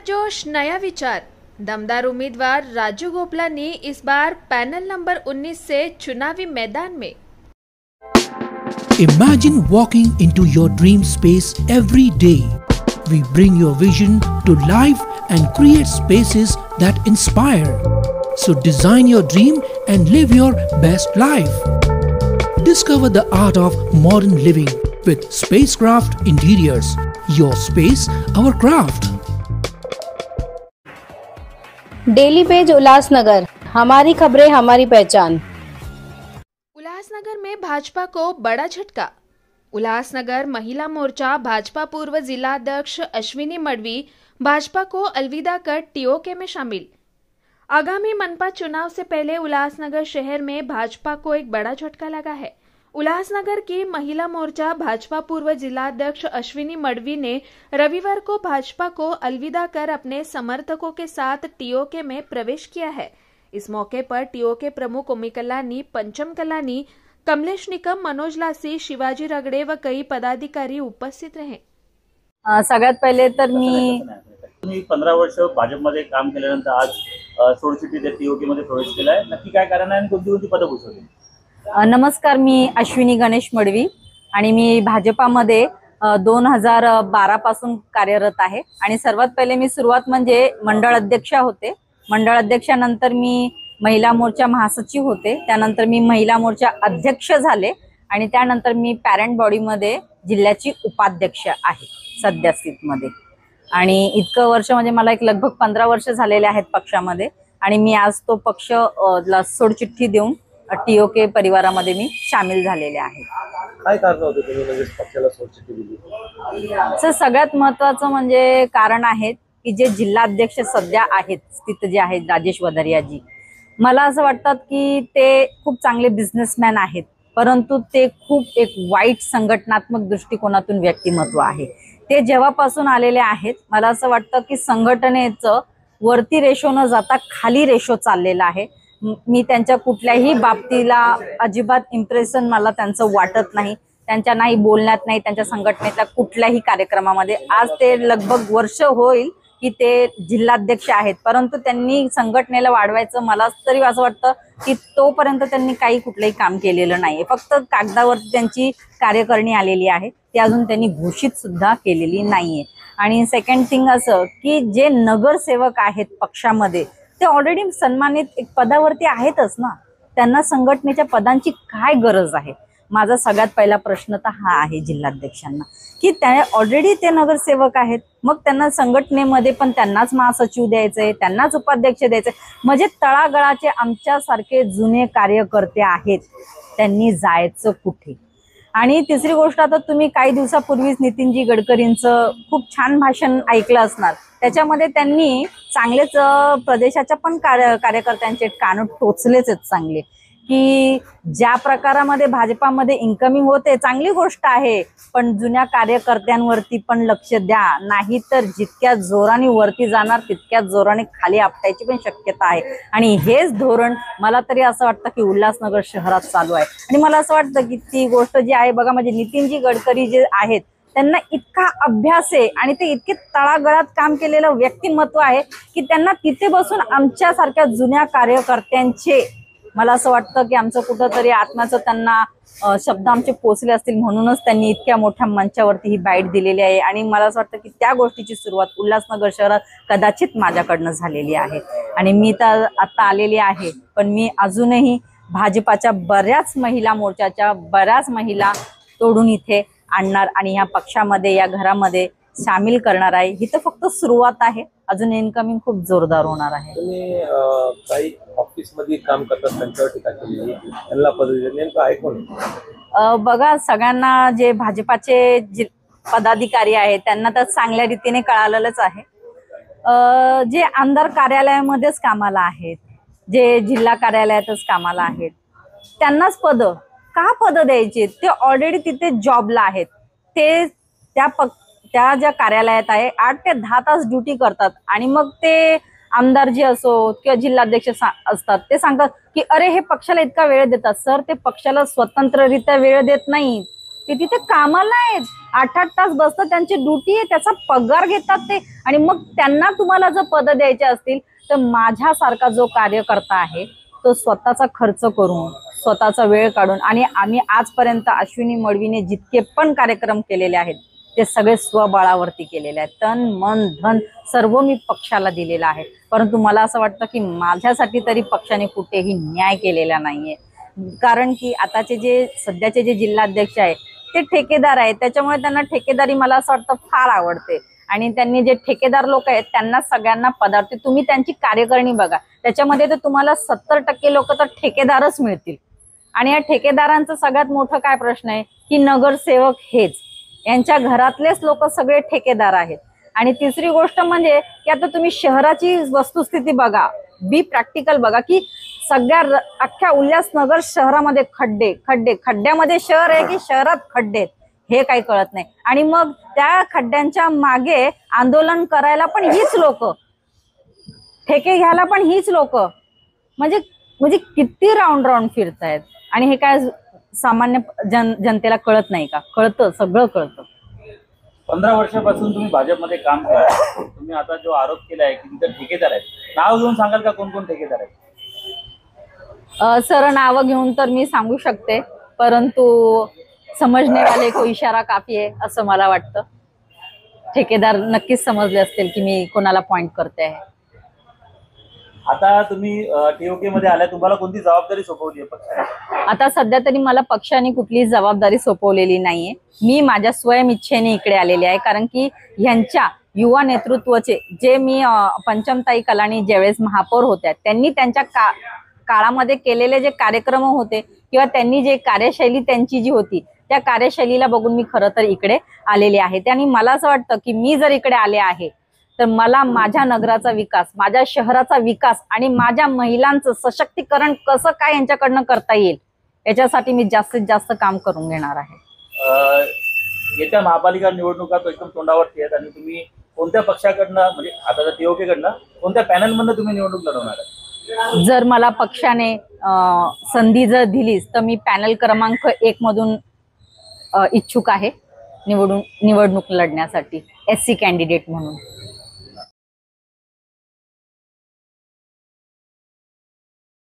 जोश नया विचार। दमदार उम्मीदवार राजू गोपलानी इस बार पैनल नंबर 19 से चुनावी मैदान में। Imagine walking into your dream space every day. We bring your vision to life and create spaces that inspire. So design your dream and live your best life. Discover the art of modern living with Spacecraft Interiors. Your space, our craft. Daily page Ulhasnagar, हमारी खबरें हमारी पहचान। उल्लासनगर में भाजपा को बड़ा झटका। उल्लासनगर महिला मोर्चा भाजपा पूर्व जिला अध्यक्ष अश्विनी मडवी भाजपा को अलविदा कर टीओके में शामिल। आगामी मनपा चुनाव से पहले उल्लासनगर शहर में भाजपा को एक बड़ा झटका लगा है। उल्लासनगर की महिला मोर्चा भाजपा पूर्व जिला अध्यक्ष अश्विनी मडवी ने रविवार को भाजपा को अलविदा कर अपने समर्थकों के साथ टीओके में प्रवेश किया है। इस मौके पर टीओके प्रमुख ओमी कलानी, पंचम कलानी, कमलेश निकम, मनोज लासी, शिवाजी रगडे व कई पदाधिकारी उपस्थित रहे। सगळ्यात पहिले तर मी 15 वर्ष भाजपमध्ये काम केल्यानंतर आज सोडचिठ्ठी टीओके मध्ये प्रवेश केलाय। नक्की काय कारण आहे आणि कोणती कोणती पदं भूषवली? नमस्कार, मी अश्विनी गणेश मडवी आणि मी भाजपामध्ये 2012 पासून कार्यरत आहे। आणि सर्वात पहिले मी सुरुवात म्हणजे मंडळ अध्यक्ष होते। मंडळ अध्यक्षानंतर मी महिला मोर्चा महासचिव होते। त्यानंतर मी महिला मोर्चा अध्यक्ष झाले आणि त्यानंतर मी पॅरेंट बॉडीमध्ये जिल्ह्याची उपाध्यक्ष आहे सध्या स्थितीमध्ये। आणि इतकं वर्ष म्हणजे मला एक लगभग 15 वर्ष झालेले आहेत पक्षामध्ये आणि मी आज तो पक्ष सोडचिठ्ठी देऊन टीओके परिवारामध्ये मी सामील झालेले आहे। काय कारण होते तुम्ही म्हणजे पक्षाला सोडचिठ्ठी दिली? सगळ्यात महत्त्वाचं म्हणजे कारण आहे की जे जिल्हाध्यक्ष सध्या आहेत तिथे जे आहेत राजेश वधरियाजी, मला असं वाटतं की ते खूप चांगले बिझनेसमॅन आहेत, परंतु ते खूप एक वाईट संघटनात्मक दृष्टिकोनातून व्यक्तिमत्व आहे। ते जेव्हापासून आलेले आहेत मला असं वाटतं की संघटनेचं वरती रेशो न जाता खाली रेशो चाललेला आहे। मी त्यांच्या कुठल्याही बाबतीला अजिबात इम्प्रेशन मला त्यांचं वाटत नाही, त्यांच्या नाही बोलण्यात नाही, त्यांच्या संघटनेच्या कुठल्याही कार्यक्रमामध्ये। आज ते लगभग वर्ष होईल की ते जिल्हाध्यक्ष आहेत, परंतु त्यांनी संघटनेला वाढवायचं मला तरी असं वाटतं की तोपर्यंत त्यांनी काही कुठलंही काम केलेलं नाहीये। फक्त कागदावरती त्यांची कार्यकारिणी आलेली आहे, ती अजून त्यांनी घोषित सुद्धा केलेली नाहीये। आणि सेकंड थिंग असं की जे नगरसेवक आहेत पक्षामध्ये ते ऑलरेडी सन्मानित एक पदावरती आहेतच ना, त्यांना संघटनेच्या पदांची काय गरज आहे? माझा सगळ्यात पहिला प्रश्न तर हा आहे जिल्हाध्यक्षांना की त्या ऑलरेडी ते नगरसेवक आहेत, मग त्यांना संघटनेमध्ये पण त्यांनाच महासचिव द्यायचंय, त्यांनाच उपाध्यक्ष द्यायचंय, म्हणजे तळागाळाचे आमच्यासारखे जुने कार्यकर्ते आहेत, त्यांनी जायचं कुठे? आणि तिसरी गोष्ट, आता तुम्ही काही दिवसापूर्वीच नितीनजी गडकरींचं खूप छान भाषण ऐकलं असणार। त्याच्यामध्ये त्यांनी चांगलेच प्रदेशाच्या पण कार्यकर्त्यांचे कान टोचलेच आहेत चांगले, की ज्या प्रकारामध्ये भाजपामध्ये इन्कमिंग होते चांगली गोष्ट आहे, पण जुन्या कार्यकर्त्यांवरती पण लक्ष द्या, नाही तर जितक्या जोराने वरती जाणार तितक्याच जोराने खाली आपटायची पण शक्यता आहे। आणि हेच धोरण मला तरी असं वाटतं की उल्हासनगर शहरात चालू आहे। आणि मला असं वाटतं की ती गोष्ट जी आहे बघा, म्हणजे नितीनजी गडकरी जे आहेत त्यांना इतका अभ्यास आहे आणि ते इतके तळागाळात काम केलेलं व्यक्तिमत्व आहे की त्यांना तिथे बसून आमच्यासारख्या जुन्या कार्यकर्त्यांचे मला असं वाटतं की आमचं कुठंतरी आत्म्याचं त्यांना शब्द आमचे पोचले असतील, म्हणूनच त्यांनी इतक्या मोठ्या मंचावरती ही बाईट दिलेली आहे। आणि मला असं वाटतं की त्या गोष्टीची सुरुवात उल्हासनगर शहरात कदाचित माझ्याकडनं झालेली आहे। आणि मी तर आता आलेली आहे, पण मी अजूनही भाजपाच्या बऱ्याच महिला मोर्चाच्या बऱ्याच महिला तोडून इथे आणणार आणि ह्या पक्षामध्ये या घरामध्ये सामील करणार आहे। ही तर फक्त सुरुवात आहे, अजून इन्कमिंग खूप जोरदार होणार आहे। तुम्ही काही ऑफिस मध्ये काम करतात त्यांच्यावर टीका केली, त्यांना पदवी नेमकं आहे कोण? बघा, सगळ्यांना जे भाजपाचे पदाधिकारी आहेत त्यांना तर चांगल्या रीतीने कळालेलंच आहे। जे आमदार कार्यालयामध्येच कामाला आहेत, जे जिल्हा कार्यालयातच कामाला आहेत, त्यांनाच पद का पद द्यायचे? ते ऑलरेडी तिथे जॉबला आहेत, ते त्या ज्या कार्यालयात आहे 8 ते 10 तास ड्युटी करतात आणि मग ते आमदार जे असो किंवा जिल्हाध्यक्ष असतात ते सांगतात की अरे हे पक्षाला इतका वेळ देतात। सर, ते पक्षाला स्वतंत्ररित्या वेळ देत नाही, ते तिथे कामाला आहेत, 8-8 तास बसतात, त्यांची ड्युटी आहे, त्याचा पगार घेतात ते, आणि मग त्यांना तुम्हाला जर पद द्यायचे असतील तर माझ्यासारखा जो कार्यकर्ता आहे तो स्वतःचा खर्च करून, स्वतःचा वेळ काढून, आणि आम्ही आजपर्यंत अश्विनी मडवीने जितके पण कार्यक्रम केलेले आहेत ते सगळे स्वबळावरती केलेले आहेत. तन मन धन सर्व मी पक्षाला दिलेलं आहे. परंतु मला असं वाटतं की माझ्यासाठी तरी पक्षाने कुठेही न्याय केलेला नाहीये. कारण की आताचे जे सध्याचे जे जिल्हाध्यक्ष आहे ते ठेकेदार आहेत, त्याच्यामुळे त्यांना ठेकेदारी मला असं वाटतं फार आवडते. आणि त्यांनी जे ठेकेदार लोक आहेत त्यांना सगळ्यांना पदार्थ, तुम्ही त्यांची कार्यकारिणी बघा, त्याच्यामध्ये तर तुम्हाला 70% लोक तर ठेकेदारच मिळतील. आणि या ठेकेदारांचं सगळ्यात मोठं काय प्रश्न आहे की नगरसेवक हेच, यांच्या घरातलेच लोक सगळे ठेकेदार आहेत. आणि तिसरी गोष्ट म्हणजे की आता तुम्ही शहराची वस्तुस्थिती बघा, बी प्रॅक्टिकल बघा, की सगळ्या अख्ख्या उल्हासनगर शहरामध्ये खड्डे खड्डे, खड्ड्यामध्ये शहर आहे की शहरात खड्डे हे काही कळत नाही. आणि मग त्या खड्ड्यांच्या मागे आंदोलन करायला पण हीच लोक, ठेके घ्यायला पण हीच लोक, म्हणजे किती राऊंड राऊंड फिरतायत. आणि हे काय सामान्य जनतेला कळत नाही का? कळतं, सगळं कळतं. 15 वर्षापासून तुम्ही भाजपमध्ये काम करा, तुम्ही आता जो आरोप केलाय की तिथे ठेकेदार आहेत, नाव घेऊन सांगाल का कोण कोण ठेकेदार आहेत? सर नावं घेऊन तर मी सांगू शकते, परंतु समजणे वाले को इशारा काफी आहे असं मला वाटतं. ठेकेदार नक्कीच समजले असतील की मी कोणाला पॉइंट करते आहे. आता तुम्ही टीओके मध्ये आलाय, तुम्हाला कोणती जबाबदारी सोपवली आहे पक्षाने? आता सध्या तरी मला पक्षाने कुठलीही जबाबदारी सोपवलेली नाहीये. मी माझ्या स्वयं इच्छेने इकडे आलेले आहे. कारण की ह्यांच्या युवा नेतृत्वाचे जे मी पंचमताई कलानी ज्यावेळेस महापौर होत्या त्यांनी त्यांच्या काळामध्ये केलेले जे कार्यक्रम होते किंवा त्यांनी जे कार्यशैली त्यांची जी होती त्या कार्यशैलीला बघून मी खरं तर इकडे आलेले आहे. आणि मला असं वाटतं की मी जर इकडे आले आहे तर मला माझ्या नगराचा विकास, माझ्या शहराचा विकास आणि माझ्या महिलांचं सशक्तीकरण कसं काय यांच्याकडनं करता येईल याच्यासाठी मी जास्तीत जास्त काम करून घेणार आहे. येत्या महापालिका निवडणुका तो एकदम तोंडावरती आहेत आणि तुम्ही कोणत्या पक्षाकडनं, म्हणजे आता जर टीओके कडनं कोणत्या पॅनल मधनं तुम्ही निवडणूक लढवणार आहे? जर मला पक्षाने संधी जर दिलीच तर मी पॅनल क्रमांक 1 मधून इच्छुक आहे निवडणूक लढण्यासाठी, SC कॅन्डिडेट म्हणून.